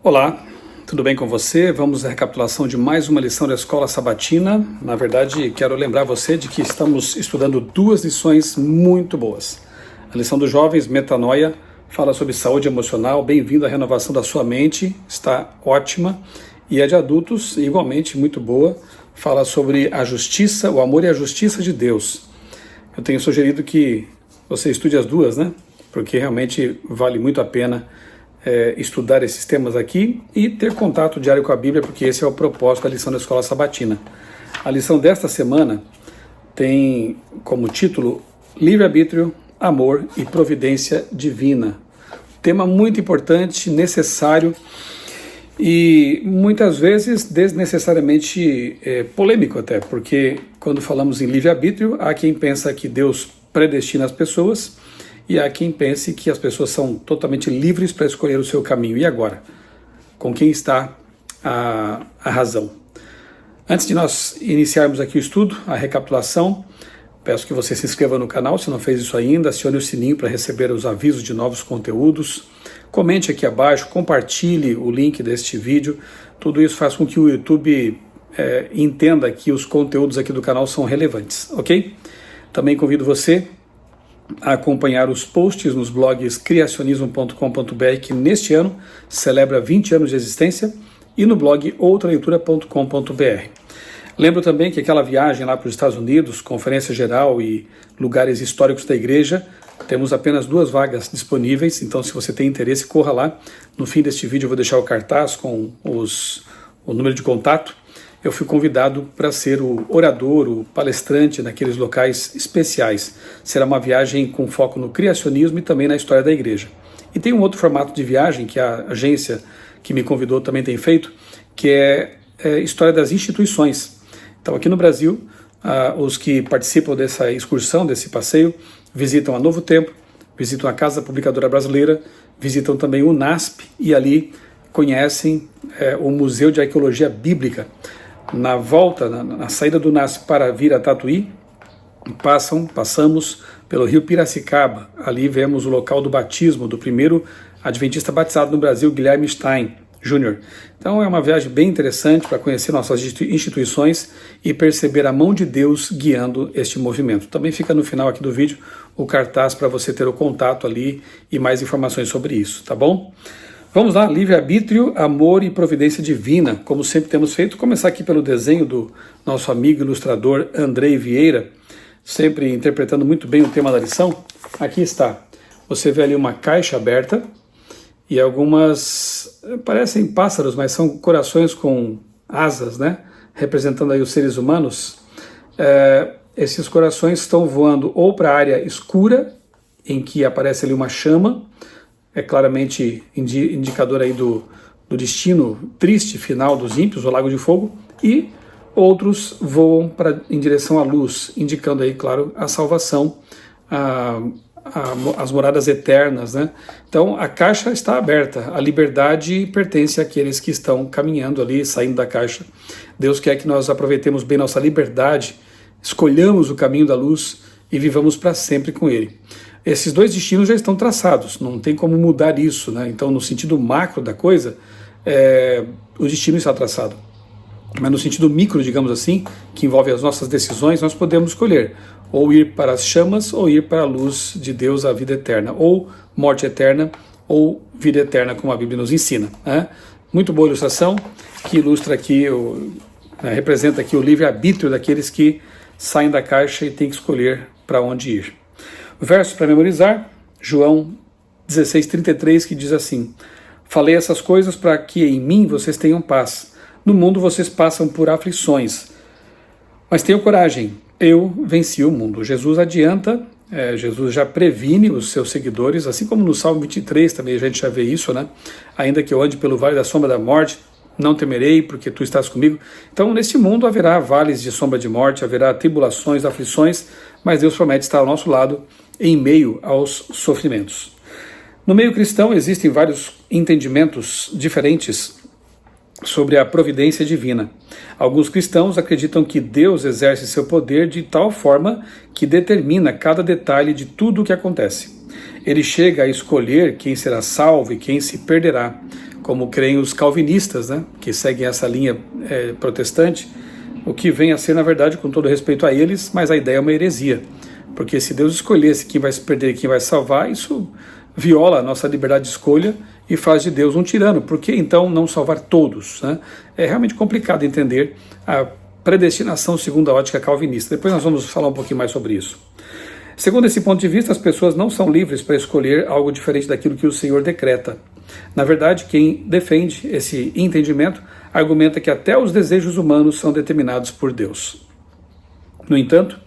Olá, tudo bem com você? Vamos à recapitulação de mais uma lição da Escola Sabatina. Na verdade, quero lembrar você de que estamos estudando duas lições muito boas. A lição dos jovens, Metanoia, fala sobre saúde emocional, bem-vindo à renovação da sua mente, está ótima. E a de adultos, igualmente muito boa, fala sobre a justiça, o amor e a justiça de Deus. Eu tenho sugerido que você estude as duas, né? Porque realmente vale muito a pena estudar esses temas aqui e ter contato diário com a Bíblia, porque esse é o propósito da lição da Escola Sabatina. A lição desta semana tem como título Livre-arbítrio, amor e providência divina. Tema muito importante, necessário e muitas vezes desnecessariamente polêmico até, porque quando falamos em livre-arbítrio, há quem pensa que Deus predestina as pessoas e há quem pense que as pessoas são totalmente livres para escolher o seu caminho. E agora? Com quem está a razão? Antes de nós iniciarmos aqui o estudo, a recapitulação, peço que você se inscreva no canal, se não fez isso ainda, acione o sininho para receber os avisos de novos conteúdos, comente aqui abaixo, compartilhe o link deste vídeo, tudo isso faz com que o YouTube entenda que os conteúdos aqui do canal são relevantes, ok? Também convido você a acompanhar os posts nos blogs criacionismo.com.br, que neste ano celebra 20 anos de existência, e no blog outraleitura.com.br. Lembro também que aquela viagem lá para os Estados Unidos, conferência geral e lugares históricos da igreja, temos apenas 2 vagas disponíveis, então se você tem interesse, corra lá. No fim deste vídeo eu vou deixar o cartaz com o número de contato. Eu fui convidado para ser o orador, o palestrante naqueles locais especiais. Será uma viagem com foco no criacionismo e também na história da igreja. E tem um outro formato de viagem que a agência que me convidou também tem feito, que é história das instituições. Então aqui no Brasil, os que participam dessa excursão, desse passeio, visitam a Novo Tempo, visitam a Casa Publicadora Brasileira, visitam também o NASP e ali conhecem o Museu de Arqueologia Bíblica. Na volta, na saída do NASP para vir a Tatuí, passamos pelo rio Piracicaba. Ali vemos o local do batismo do primeiro adventista batizado no Brasil, Guilherme Stein Jr. Então é uma viagem bem interessante para conhecer nossas instituições e perceber a mão de Deus guiando este movimento. Também fica no final aqui do vídeo o cartaz para você ter o contato ali e mais informações sobre isso, tá bom? Vamos lá, livre-arbítrio, amor e providência divina, como sempre temos feito. Começar aqui pelo desenho do nosso amigo ilustrador Andrei Vieira, sempre interpretando muito bem o tema da lição. Aqui está, você vê ali uma caixa aberta e algumas, parecem pássaros, mas são corações com asas, né? Representando aí os seres humanos. Esses corações estão voando ou para a área escura, em que aparece ali uma chama, é claramente indicador aí do destino triste final dos ímpios, o lago de fogo, e outros voam em direção à luz, indicando aí, claro, a salvação, as moradas eternas, né? Então a caixa está aberta, a liberdade pertence àqueles que estão caminhando ali, saindo da caixa. Deus quer que nós aproveitemos bem nossa liberdade, escolhamos o caminho da luz e vivamos para sempre com Ele. Esses 2 destinos já estão traçados, não tem como mudar isso, né? Então, no sentido macro da coisa, o destino está traçado. Mas no sentido micro, digamos assim, que envolve as nossas decisões, nós podemos escolher ou ir para as chamas ou ir para a luz de Deus, a vida eterna, ou morte eterna ou vida eterna, como a Bíblia nos ensina, né? Muito boa ilustração, que ilustra aqui, representa aqui o livre-arbítrio daqueles que saem da caixa e têm que escolher para onde ir. O verso para memorizar, João 16:33, que diz assim: falei essas coisas para que em mim vocês tenham paz. No mundo vocês passam por aflições, mas tenham coragem, eu venci o mundo. Jesus adianta, Jesus já previne os seus seguidores, assim como no Salmo 23 também a gente já vê isso, né? Ainda que eu ande pelo vale da sombra da morte, não temerei, porque tu estás comigo. Então, neste mundo haverá vales de sombra de morte, haverá tribulações, aflições, mas Deus promete estar ao nosso lado em meio aos sofrimentos. No meio cristão existem vários entendimentos diferentes sobre a providência divina. Alguns cristãos acreditam que Deus exerce seu poder de tal forma que determina cada detalhe de tudo o que acontece. Ele chega a escolher quem será salvo e quem se perderá, como creem os calvinistas, né, que seguem essa linha protestante, o que vem a ser, na verdade, com todo respeito a eles, mas a ideia é uma heresia. Porque se Deus escolhesse quem vai se perder e quem vai salvar, isso viola a nossa liberdade de escolha e faz de Deus um tirano. Por que então não salvar todos, né? É realmente complicado entender a predestinação segundo a ótica calvinista. Depois nós vamos falar um pouquinho mais sobre isso. Segundo esse ponto de vista, as pessoas não são livres para escolher algo diferente daquilo que o Senhor decreta. Na verdade, quem defende esse entendimento argumenta que até os desejos humanos são determinados por Deus. No entanto,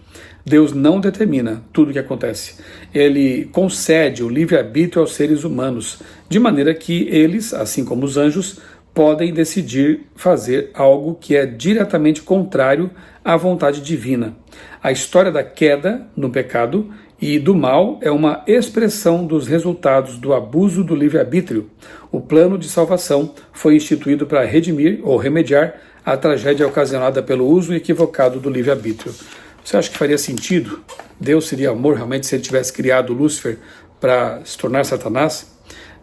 Deus não determina tudo o que acontece. Ele concede o livre-arbítrio aos seres humanos, de maneira que eles, assim como os anjos, podem decidir fazer algo que é diretamente contrário à vontade divina. A história da queda no pecado e do mal é uma expressão dos resultados do abuso do livre-arbítrio. O plano de salvação foi instituído para redimir ou remediar a tragédia ocasionada pelo uso equivocado do livre-arbítrio. Você acha que faria sentido? Deus seria amor realmente se ele tivesse criado Lúcifer para se tornar Satanás?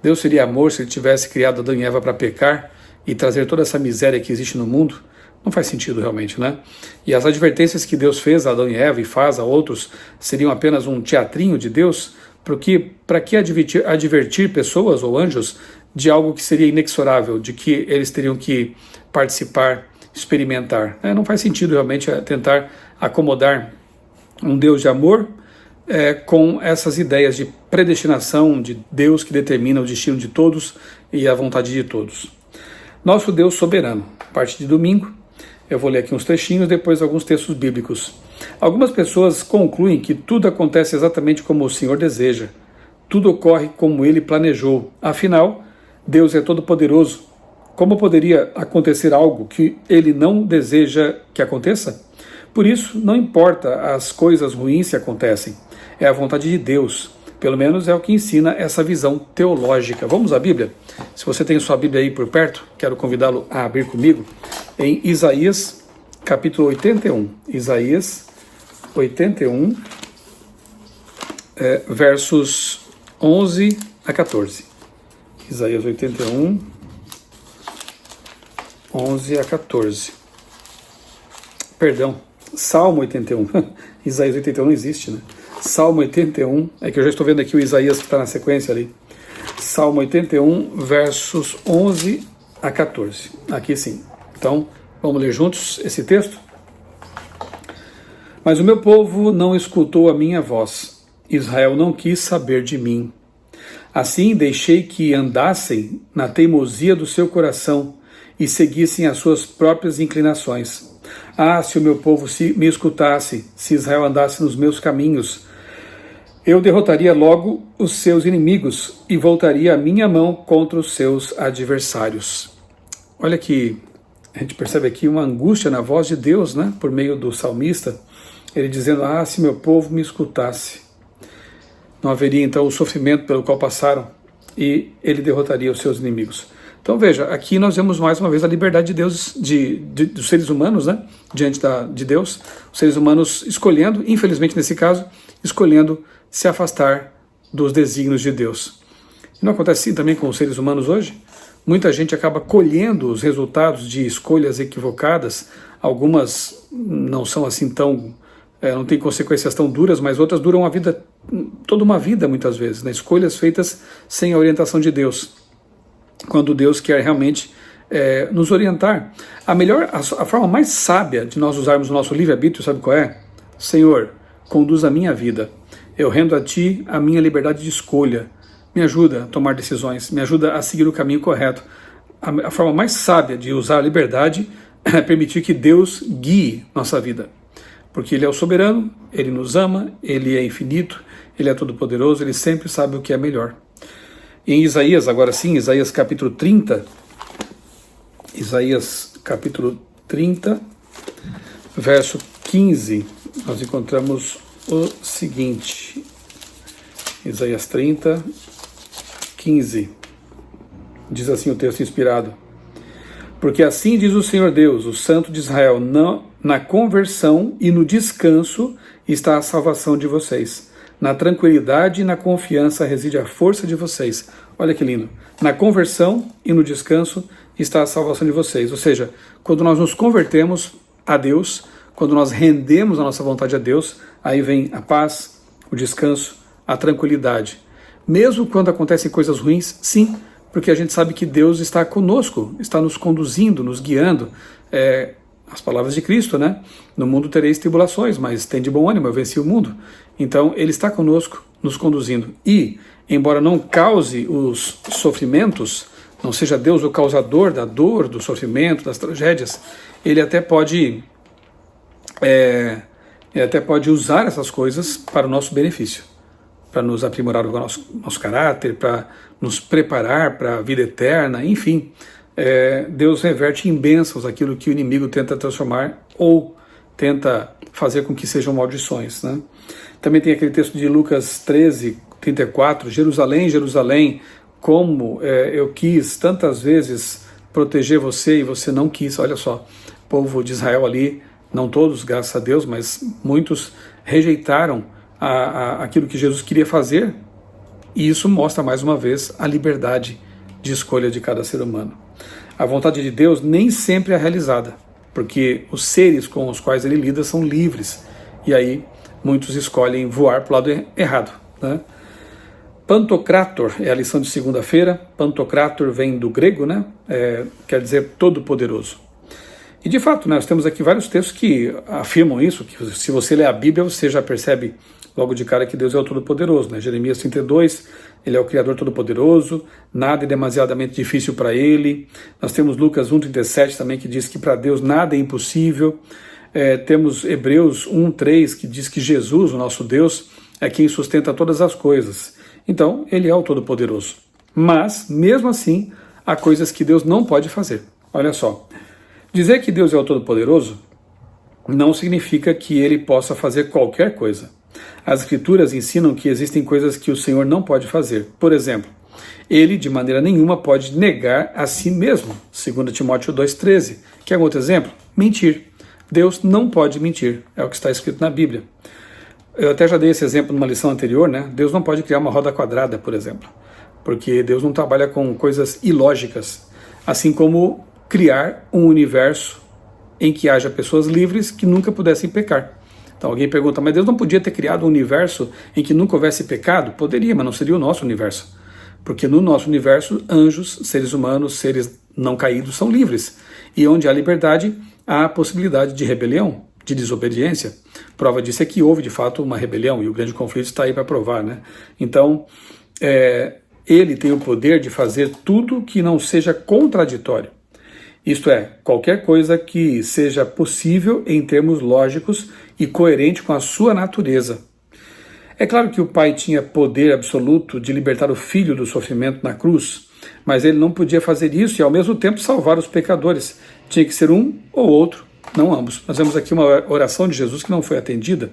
Deus seria amor se ele tivesse criado Adão e Eva para pecar e trazer toda essa miséria que existe no mundo? Não faz sentido realmente, né? E as advertências que Deus fez a Adão e Eva e faz a outros seriam apenas um teatrinho de Deus? Porque para que advertir pessoas ou anjos de algo que seria inexorável, de que eles teriam que participar, experimentar? Não faz sentido realmente tentar acomodar um Deus de amor com essas ideias de predestinação, de Deus que determina o destino de todos e a vontade de todos. Nosso Deus soberano. Parte de domingo, eu vou ler aqui uns trechinhos, depois alguns textos bíblicos. Algumas pessoas concluem que tudo acontece exatamente como o Senhor deseja. Tudo ocorre como Ele planejou. Afinal, Deus é todo-poderoso. Como poderia acontecer algo que Ele não deseja que aconteça? Por isso, não importa as coisas ruins que acontecem. É a vontade de Deus. Pelo menos é o que ensina essa visão teológica. Vamos à Bíblia? Se você tem sua Bíblia aí por perto, quero convidá-lo a abrir comigo em Isaías, capítulo 81. Isaías 81, versos 11 a 14. Isaías 81, 11 a 14. Perdão, Salmo 81. Isaías 81 não existe, né? Salmo 81, é que eu já estou vendo aqui o Isaías que está na sequência ali. Salmo 81, versos 11 a 14. Aqui sim. Então, vamos ler juntos esse texto? Mas o meu povo não escutou a minha voz. Israel não quis saber de mim. Assim deixei que andassem na teimosia do seu coração e seguissem as suas próprias inclinações. Ah, se o meu povo me escutasse, se Israel andasse nos meus caminhos, eu derrotaria logo os seus inimigos e voltaria a minha mão contra os seus adversários. Olha que a gente percebe aqui uma angústia na voz de Deus, né? Por meio do salmista, ele dizendo, ah, se meu povo me escutasse. Não haveria então o sofrimento pelo qual passaram e ele derrotaria os seus inimigos. Então veja, aqui nós vemos mais uma vez a liberdade de Deus, dos seres humanos, né? Diante de Deus, os seres humanos escolhendo, infelizmente nesse caso, escolhendo se afastar dos desígnios de Deus. E não acontece assim também com os seres humanos hoje? Muita gente acaba colhendo os resultados de escolhas equivocadas, algumas não são assim tão, não têm consequências tão duras, mas outras duram a vida, toda uma vida muitas vezes, né? Escolhas feitas sem a orientação de Deus, quando Deus quer realmente nos orientar. A forma mais sábia de nós usarmos o nosso livre-arbítrio, sabe qual é? Senhor, conduz a minha vida. Eu rendo a Ti a minha liberdade de escolha. Me ajuda a tomar decisões, me ajuda a seguir o caminho correto. A forma mais sábia de usar a liberdade é permitir que Deus guie nossa vida. Porque Ele é o soberano, Ele nos ama, Ele é infinito, Ele é todo-poderoso, Ele sempre sabe o que é melhor. Em Isaías, agora sim, Isaías capítulo 30, verso 15, nós encontramos o seguinte, Isaías 30, 15, diz assim o texto inspirado: Porque assim diz o Senhor Deus, o Santo de Israel, na conversão e no descanso está a salvação de vocês. Na tranquilidade e na confiança reside a força de vocês. Olha que lindo. Na conversão e no descanso está a salvação de vocês. Ou seja, quando nós nos convertemos a Deus, quando nós rendemos a nossa vontade a Deus, aí vem a paz, o descanso, a tranquilidade. Mesmo quando acontecem coisas ruins, sim, porque a gente sabe que Deus está conosco, está nos conduzindo, nos guiando. As palavras de Cristo, né? No mundo tereis tribulações, mas tem de bom ânimo, eu venci o mundo. Então, Ele está conosco, nos conduzindo. E, embora não cause os sofrimentos, não seja Deus o causador da dor, do sofrimento, das tragédias, Ele até pode usar essas coisas para o nosso benefício, para nos aprimorar o nosso caráter, para nos preparar para a vida eterna, enfim. Deus reverte em bênçãos aquilo que o inimigo tenta transformar ou tenta fazer com que sejam maldições, né? Também tem aquele texto de Lucas 13, 34, Jerusalém, Jerusalém, como eu quis tantas vezes proteger você e você não quis. Olha só, o povo de Israel ali, não todos, graças a Deus, mas muitos rejeitaram aquilo que Jesus queria fazer, e isso mostra mais uma vez a liberdade de escolha de cada ser humano. A vontade de Deus nem sempre é realizada, porque os seres com os quais Ele lida são livres, e aí muitos escolhem voar para o lado errado, né? Pantocrator é a lição de segunda-feira. Pantocrator vem do grego, né? Quer dizer todo-poderoso. E de fato, nós temos aqui vários textos que afirmam isso, que se você ler a Bíblia, você já percebe logo de cara que Deus é o Todo-Poderoso, né? Jeremias 32, Ele é o Criador Todo-Poderoso, nada é demasiadamente difícil para Ele. Nós temos Lucas 1,37 também, que diz que para Deus nada é impossível. Temos Hebreus 1,3, que diz que Jesus, o nosso Deus, é quem sustenta todas as coisas. Então, Ele é o Todo-Poderoso. Mas, mesmo assim, há coisas que Deus não pode fazer. Olha só, dizer que Deus é o Todo-Poderoso não significa que Ele possa fazer qualquer coisa. As Escrituras ensinam que existem coisas que o Senhor não pode fazer. Por exemplo, Ele de maneira nenhuma pode negar a si mesmo. 2 Timóteo 2,13. Quer um outro exemplo? Mentir. Deus não pode mentir. É o que está escrito na Bíblia. Eu até já dei esse exemplo numa lição anterior, né? Deus não pode criar uma roda quadrada, por exemplo, porque Deus não trabalha com coisas ilógicas, assim como criar um universo em que haja pessoas livres que nunca pudessem pecar. Então alguém pergunta, mas Deus não podia ter criado um universo em que nunca houvesse pecado? Poderia, mas não seria o nosso universo. Porque no nosso universo, anjos, seres humanos, seres não caídos são livres. E onde há liberdade, há a possibilidade de rebelião, de desobediência. Prova disso é que houve de fato uma rebelião, e o grande conflito está aí para provar, né? Então, Ele tem o poder de fazer tudo que não seja contraditório. Isto é, qualquer coisa que seja possível em termos lógicos e coerente com a sua natureza. É claro que o Pai tinha poder absoluto de libertar o Filho do sofrimento na cruz, mas Ele não podia fazer isso e ao mesmo tempo salvar os pecadores. Tinha que ser um ou outro, não ambos. Nós vemos aqui uma oração de Jesus que não foi atendida.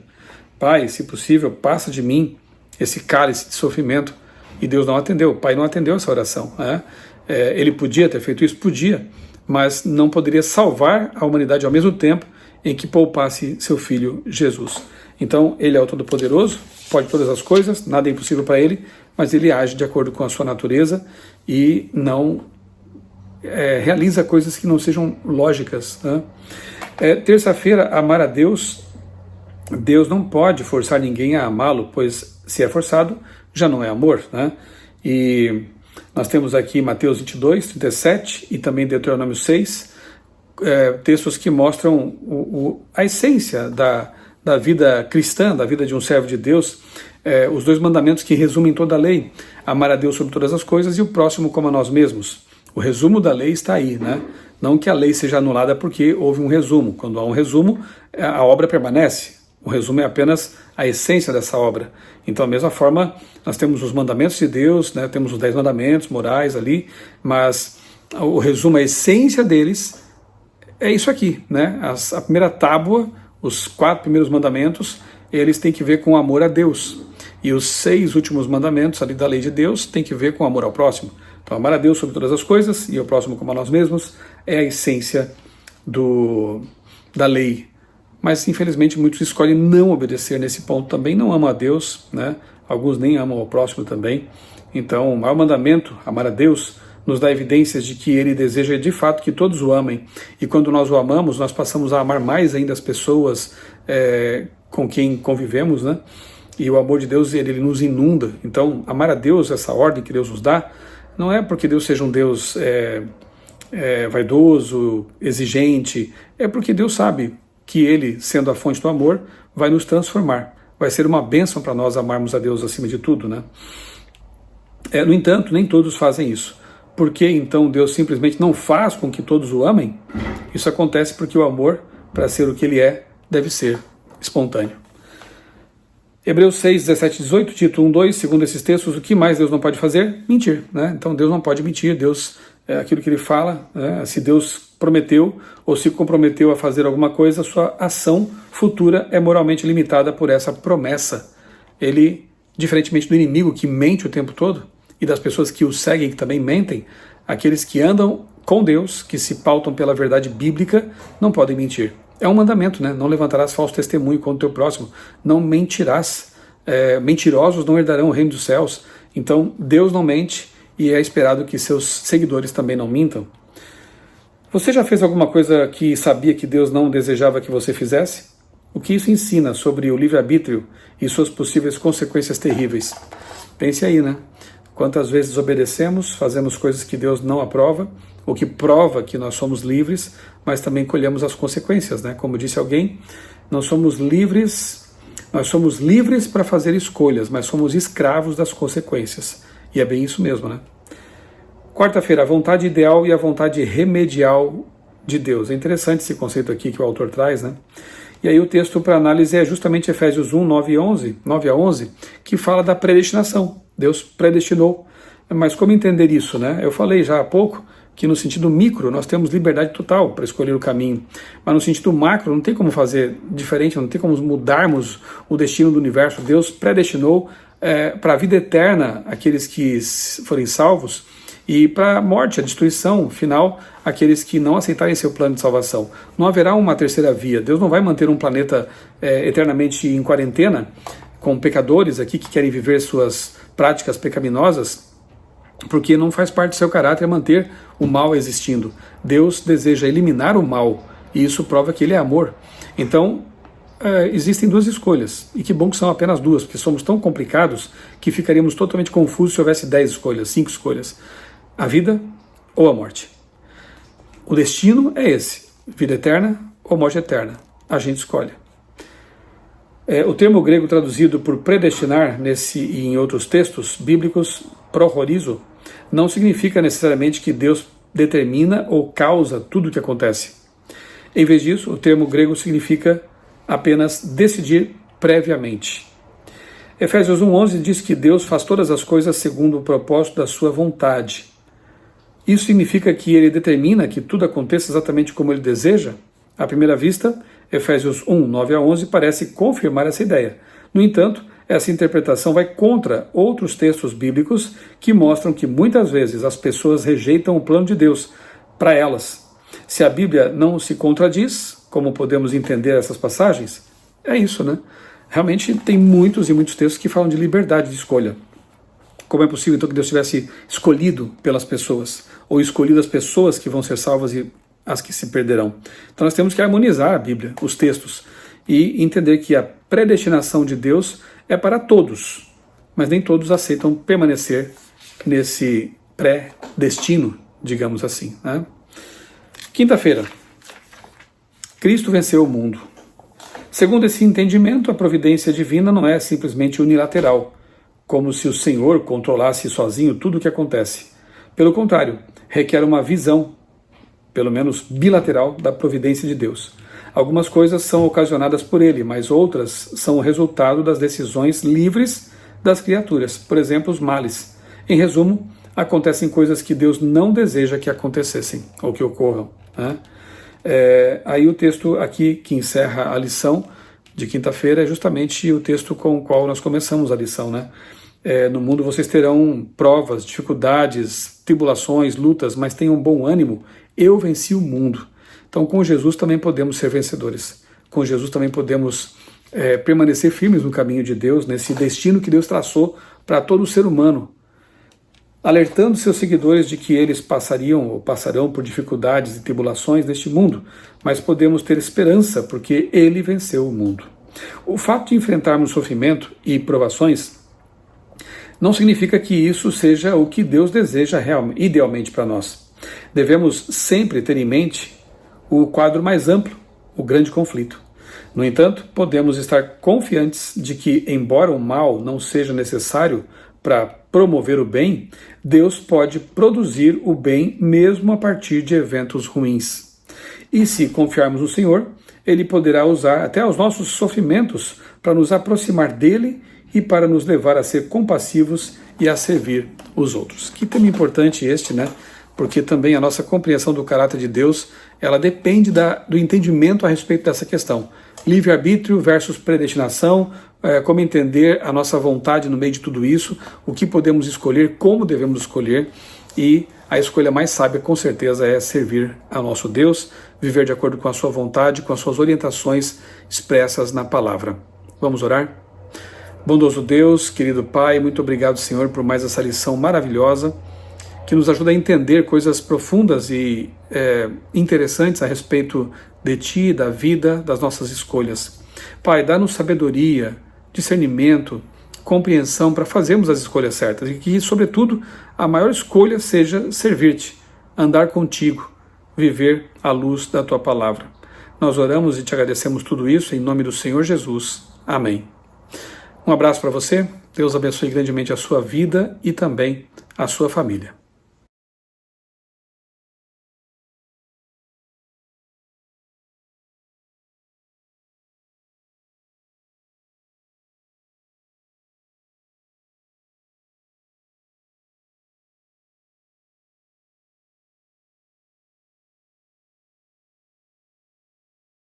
Pai, se possível, passa de mim esse cálice de sofrimento. E Deus não atendeu, o Pai não atendeu essa oração, né? Ele podia ter feito isso? Podia, mas não poderia salvar a humanidade ao mesmo tempo em que poupasse seu Filho Jesus. Então, Ele é o Todo-Poderoso, pode todas as coisas, nada é impossível para Ele, mas Ele age de acordo com a sua natureza e não realiza coisas que não sejam lógicas, né? Terça-feira, amar a Deus. Deus não pode forçar ninguém a amá-lo, pois se é forçado, já não é amor, né? E nós temos aqui Mateus 22, 37 e também Deuteronômio 6, textos que mostram a essência da vida cristã, da vida de um servo de Deus, os dois mandamentos que resumem toda a lei: amar a Deus sobre todas as coisas e o próximo como a nós mesmos. O resumo da lei está aí, né? Não que a lei seja anulada porque houve um resumo. Quando há um resumo, a obra permanece. O resumo é apenas a essência dessa obra. Então, da mesma forma, nós temos os mandamentos de Deus, né? Temos os 10 mandamentos morais ali, mas o resumo, a essência deles é isso aqui, né? A primeira tábua, os 4 primeiros mandamentos, eles têm que ver com amor a Deus. E os 6 últimos mandamentos ali da lei de Deus têm que ver com amor ao próximo. Então, amar a Deus sobre todas as coisas e o próximo como a nós mesmos é a essência da lei. Mas, infelizmente, muitos escolhem não obedecer nesse ponto também, não amam a Deus, né? Alguns nem amam ao próximo também. Então, o maior mandamento, amar a Deus, nos dá evidências de que Ele deseja de fato que todos o amem. E quando nós o amamos, nós passamos a amar mais ainda as pessoas com quem convivemos, né? E o amor de Deus, ele nos inunda. Então, amar a Deus, essa ordem que Deus nos dá, não é porque Deus seja um Deus vaidoso, exigente, é porque Deus sabe que Ele, sendo a fonte do amor, vai nos transformar. Vai ser uma bênção para nós amarmos a Deus acima de tudo, né? No entanto, nem todos fazem isso. Por que então Deus simplesmente não faz com que todos o amem? Isso acontece porque o amor, para ser o que ele é, deve ser espontâneo. Hebreus 6, 17, 18, Tito 1, 2, segundo esses textos, o que mais Deus não pode fazer? Mentir, né? Então Deus não pode mentir, Deus, aquilo que Ele fala, né? Se Deus prometeu ou se comprometeu a fazer alguma coisa, sua ação futura é moralmente limitada por essa promessa. Ele, diferentemente do inimigo que mente o tempo todo, e das pessoas que o seguem que também mentem, aqueles que andam com Deus, que se pautam pela verdade bíblica, não podem mentir. É um mandamento, né? Não levantarás falso testemunho contra o teu próximo, não mentirás, mentirosos não herdarão o reino dos céus. Então Deus não mente e é esperado que seus seguidores também não mintam. Você já fez alguma coisa que sabia que Deus não desejava que você fizesse? O que isso ensina sobre o livre-arbítrio e suas possíveis consequências terríveis? Pense aí, né? Quantas vezes obedecemos, fazemos coisas que Deus não aprova, o que prova que nós somos livres, mas também colhemos as consequências, né? Como disse alguém, nós somos livres para fazer escolhas, mas somos escravos das consequências. E é bem isso mesmo, né? Quarta-feira, a vontade ideal e a vontade remedial de Deus. É interessante esse conceito aqui que o autor traz, né? E aí o texto para análise é justamente Efésios 1, 9 a 11, que fala da predestinação. Deus predestinou. Mas como entender isso, né? Eu falei já há pouco que no sentido micro nós temos liberdade total para escolher o caminho. Mas no sentido macro não tem como fazer diferente, não tem como mudarmos o destino do universo. Deus predestinou para a vida eterna aqueles que forem salvos e para a morte, a destruição final, aqueles que não aceitarem seu plano de salvação. Não haverá uma terceira via. Deus não vai manter um planeta eternamente em quarentena com pecadores aqui que querem viver suas práticas pecaminosas, porque não faz parte do seu caráter manter o mal existindo. Deus deseja eliminar o mal, e isso prova que Ele é amor. Então, existem duas escolhas, e que bom que são apenas duas, porque somos tão complicados que ficaríamos totalmente confusos se houvesse 10 escolhas, 5 escolhas. A vida ou a morte. O destino é esse, vida eterna ou morte eterna. A gente escolhe. O termo grego traduzido por predestinar, nesse e em outros textos bíblicos, prohorizo, não significa necessariamente que Deus determina ou causa tudo o que acontece. Em vez disso, o termo grego significa apenas decidir previamente. Efésios 1:11 diz que Deus faz todas as coisas segundo o propósito da sua vontade. Isso significa que Ele determina que tudo aconteça exatamente como Ele deseja? À primeira vista, Efésios 1, 9 a 11 parece confirmar essa ideia. No entanto, essa interpretação vai contra outros textos bíblicos que mostram que muitas vezes as pessoas rejeitam o plano de Deus para elas. Se a Bíblia não se contradiz, como podemos entender essas passagens? É isso, né? Realmente tem muitos e muitos textos que falam de liberdade de escolha. Como é possível então que Deus tivesse escolhido pelas pessoas, ou escolhido as pessoas que vão ser salvas e as que se perderão? Então nós temos que harmonizar a Bíblia, os textos, e entender que a predestinação de Deus é para todos, mas nem todos aceitam permanecer nesse pré-destino, digamos assim, né? Quinta-feira, Cristo venceu o mundo. Segundo esse entendimento, a providência divina não é simplesmente unilateral, como se o Senhor controlasse sozinho tudo o que acontece. Pelo contrário, requer uma visão, pelo menos bilateral, da providência de Deus. Algumas coisas são ocasionadas por Ele, mas outras são o resultado das decisões livres das criaturas, por exemplo, os males. Em resumo, acontecem coisas que Deus não deseja que acontecessem, ou que ocorram, né? Aí o texto aqui que encerra a lição de quinta-feira é justamente o texto com o qual nós começamos a lição, né? No mundo vocês terão provas, dificuldades, tribulações, lutas, mas tenham bom ânimo. Eu venci o mundo. Então, com Jesus também podemos ser vencedores. Com Jesus também podemos permanecer firmes no caminho de Deus, nesse destino que Deus traçou para todo ser humano, alertando seus seguidores de que eles passariam ou passarão por dificuldades e tribulações neste mundo, mas podemos ter esperança porque Ele venceu o mundo. O fato de enfrentarmos sofrimento e provações não significa que isso seja o que Deus deseja idealmente para nós. Devemos sempre ter em mente o quadro mais amplo, o grande conflito. No entanto, podemos estar confiantes de que, embora o mal não seja necessário para promover o bem, Deus pode produzir o bem mesmo a partir de eventos ruins. E se confiarmos no Senhor, Ele poderá usar até os nossos sofrimentos para nos aproximar dEle e para nos levar a ser compassivos e a servir os outros. Que tema importante este, né? Porque também a nossa compreensão do caráter de Deus, ela depende do entendimento a respeito dessa questão. Livre-arbítrio versus predestinação, como entender a nossa vontade no meio de tudo isso, o que podemos escolher, como devemos escolher, e a escolha mais sábia, com certeza, é servir ao nosso Deus, viver de acordo com a sua vontade, com as suas orientações expressas na palavra. Vamos orar? Bondoso Deus, querido Pai, muito obrigado, Senhor, por mais essa lição maravilhosa, que nos ajuda a entender coisas profundas e interessantes a respeito de Ti, da vida, das nossas escolhas. Pai, dá-nos sabedoria, discernimento, compreensão para fazermos as escolhas certas e que, sobretudo, a maior escolha seja servir-te, andar contigo, viver à luz da Tua palavra. Nós oramos e te agradecemos tudo isso em nome do Senhor Jesus. Amém. Um abraço para você, Deus abençoe grandemente a sua vida e também a sua família.